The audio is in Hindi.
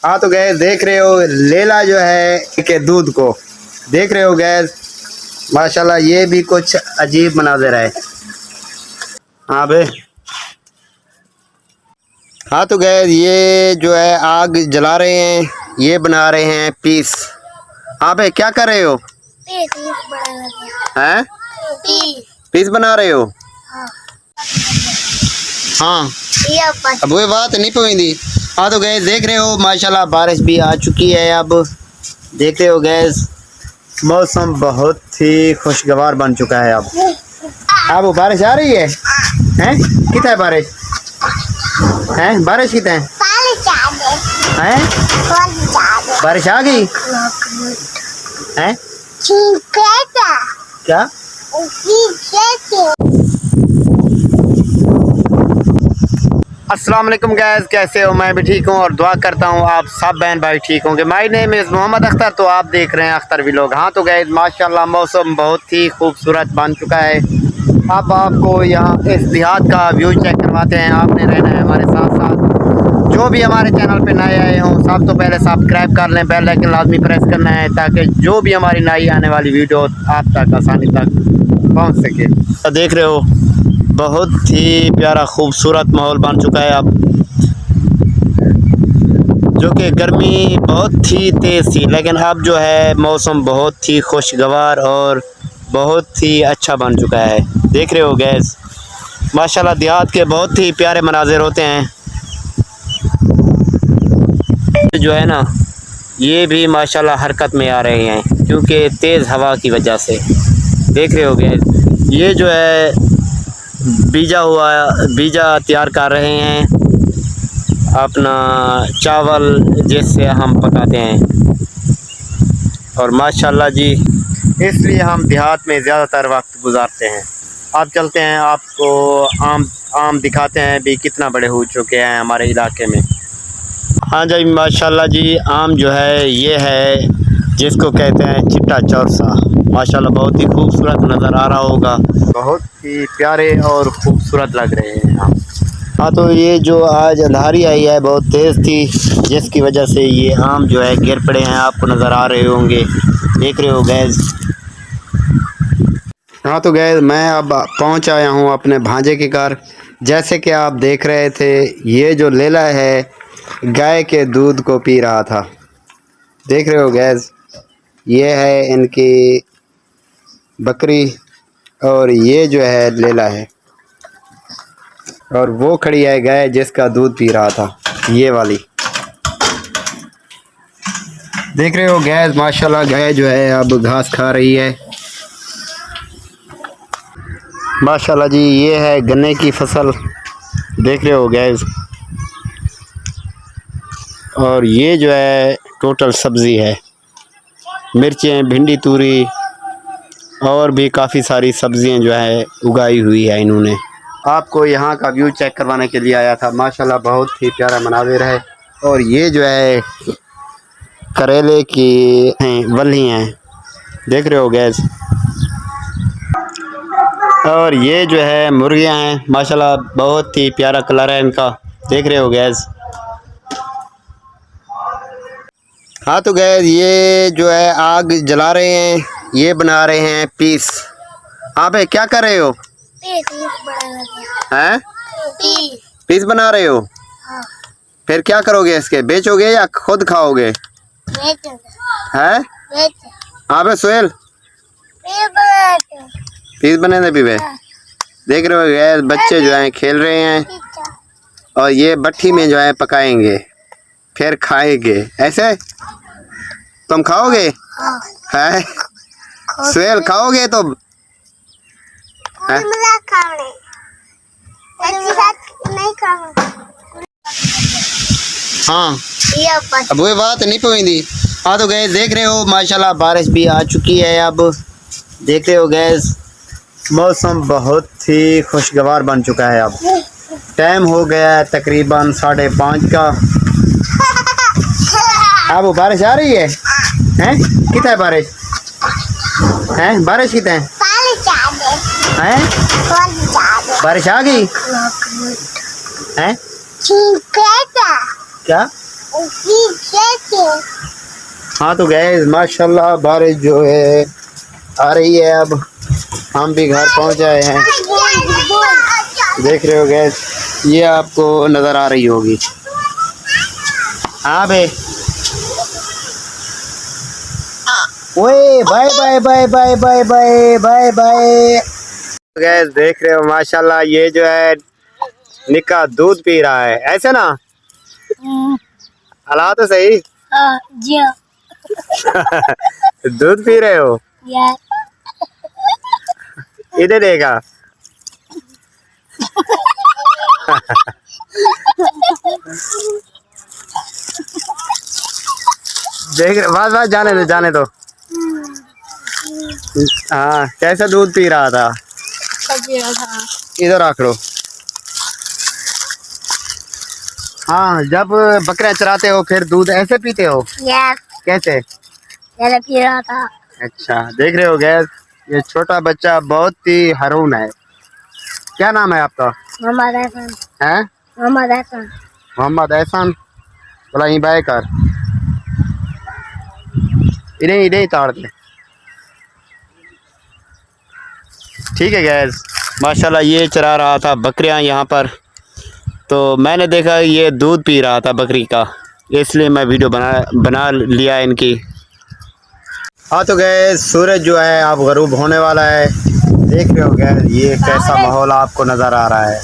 हाँ तो गैस देख रहे हो लेला जो है के दूध को देख रहे हो गैस, माशाल्लाह ये भी कुछ अजीब मनाज़र है। हाँ बे, हाँ तो गैस ये जो है आग जला रहे हैं, ये बना रहे हैं पीस। हाँ बे क्या कर रहे हो? हैं? पीस बना रहे हो? हाँ अब वो बात नहीं पवेंदी। हाँ तो गैस देख रहे हो माशाल्लाह बारिश भी आ चुकी है। अब देख रहे हो गैस मौसम बहुत ही खुशगवार बन चुका है। अब वो बारिश आ रही है। हैं कितना है बारिश? हैं बारिश कितना है? हैं बारिश आ गई हैं? क्या अस्सलाम वालेकुम गैस, कैसे हो? मैं भी ठीक हूँ और दुआ करता हूँ आप सब बहन भाई ठीक होंगे। My name is Mohammad Akhtar, तो आप देख रहे हैं अख्तर व्लॉग। हाँ तो गैस माशाल्लाह मौसम बहुत ही खूबसूरत बन चुका है। अब आपको यहाँ इस देहात का व्यू चेक करवाते हैं। आपने रहना है हमारे साथ साथ। जो भी हमारे चैनल पे नए आए हों सब तो पहले सब्सक्राइब कर लें, बेल आइकन लाजमी प्रेस करना है ताकि जो भी हमारी नई आने वाली वीडियो आप तक आसानी तक पहुँच सके। तो देख रहे हो बहुत ही प्यारा खूबसूरत माहौल बन चुका है। अब जो कि गर्मी बहुत ही तेज़ थी, लेकिन अब जो है मौसम बहुत ही खुशगवार और बहुत ही अच्छा बन चुका है। देख रहे हो गैस माशाल्लाह देहात के बहुत ही प्यारे मनाज़िर होते हैं। जो है ना ये भी माशाल्लाह हरकत में आ रहे हैं क्योंकि तेज़ हवा की वजह से। देख रहे हो गैस ये जो है बीजा तैयार कर रहे हैं अपना चावल जिससे हम पकाते हैं। और माशाल्लाह जी इसलिए हम देहात में ज़्यादातर वक्त गुजारते हैं। अब चलते हैं आपको आम दिखाते हैं भी कितना बड़े हो चुके हैं हमारे इलाके में। हाँ जी माशाल्लाह जी आम जो है ये है जिसको कहते हैं चिट्टा चौरसा। माशाल्लाह बहुत ही खूबसूरत नज़र आ रहा होगा, बहुत ही प्यारे और ख़ूबसूरत लग रहे हैं आम। हाँ तो ये जो आज अंधारी आई है बहुत तेज़ थी जिसकी वजह से ये आम जो है गिर पड़े हैं, आपको नज़र आ रहे होंगे। देख रहे हो गैस। हाँ तो गैस मैं अब पहुँच आया हूँ अपने भांजे के घर। जैसे कि आप देख रहे थे ये जो लेला है गाय के दूध को पी रहा था। देख रहे हो गैस ये है इनकी बकरी और ये जो है लेला है और वो खड़ी है गाय जिसका दूध पी रहा था, ये वाली। देख रहे हो गैस माशाल्लाह गाय जो है अब घास खा रही है। माशाल्लाह जी ये है गन्ने की फसल। देख रहे हो गैस और ये जो है टोटल सब्ज़ी है, मिर्चें, भिंडी, तूरी और भी काफ़ी सारी सब्ज़ियां जो है उगाई हुई है इन्होंने। आपको यहाँ का व्यू चेक करवाने के लिए आया था। माशाल्लाह बहुत ही प्यारा मनाज़िर है। और ये जो है करेले की वल्ली हैं, देख रहे हो गैस। और ये जो है मुर्गियाँ हैं, माशाल्लाह बहुत ही प्यारा कलर है इनका, देख रहे हो गैस। हाँ तो गैस ये जो है आग जला रहे हैं, ये बना रहे हैं पीस। हाँ भाई क्या कर रहे हो? हैं पीस बना रहे हो? हाँ। फिर क्या करोगे इसके, बेचोगे या खुद खाओगे? हैं? हाँ भाई सोहेल पीस बने थे पीवे। हाँ। देख रहे हो गैस बच्चे जो हैं खेल रहे हैं और ये भट्टी में जो है पकाएंगे फिर खाएंगे। ऐसे तुम खाओगे? हाँ। है सोहेल खाओगे तो? हाँ अब वो बात नहीं पवेंदी। हाँ तो गैस देख रहे हो माशाल्लाह बारिश भी आ चुकी है। अब देख रहे हो गैस मौसम बहुत ही खुशगवार बन चुका है। अब टाइम हो गया है तकरीबन 5:30 का। अब वो बारिश आ रही है। हैं कितना है बारिश? हैं बारिश कितना है? हैं बारिश आ गई हैं? क्या हाँ तो गैस माशाल्लाह बारिश जो है आ रही है। अब हम भी घर पहुंच आए हैं। देख रहे हो गैस, ये आपको नज़र आ रही होगी। हाँ भाई, ओए bye bye bye bye bye bye bye bye. Gas देख रहे हो माशाल्लाह, ये जो है निक्का दूध पी रहा है, ऐसे ना हला तो सही। जी हाँ। दूध पी रहे हो? इधर देगा। देख रहे, बस जाने दो। हाँ, कैसा दूध पी रहा था? इधर रख लो। हाँ, जब बकरियां चराते हो फिर दूध ऐसे पीते हो? कैसे? पहले पी रहा था। अच्छा, देख रहे हो गैस, ये छोटा बच्चा बहुत ही हरून है। क्या नाम है आपका? मोहम्मद एहसान। हैं? मोहम्मद एहसान। मोहम्मद एहसान। बोला यहीं बाय कर, इन्हें ताड़ दे। ठीक है गैस, माशाल्लाह ये चरा रहा था बकरियां यहाँ पर, तो मैंने देखा ये दूध पी रहा था बकरी का, इसलिए मैं वीडियो बना लिया इनकी। हाँ तो गैस, सूरज जो है अब गरूब होने वाला है। देख रहे हो गैस, ये कैसा माहौल आपको नज़र आ रहा है।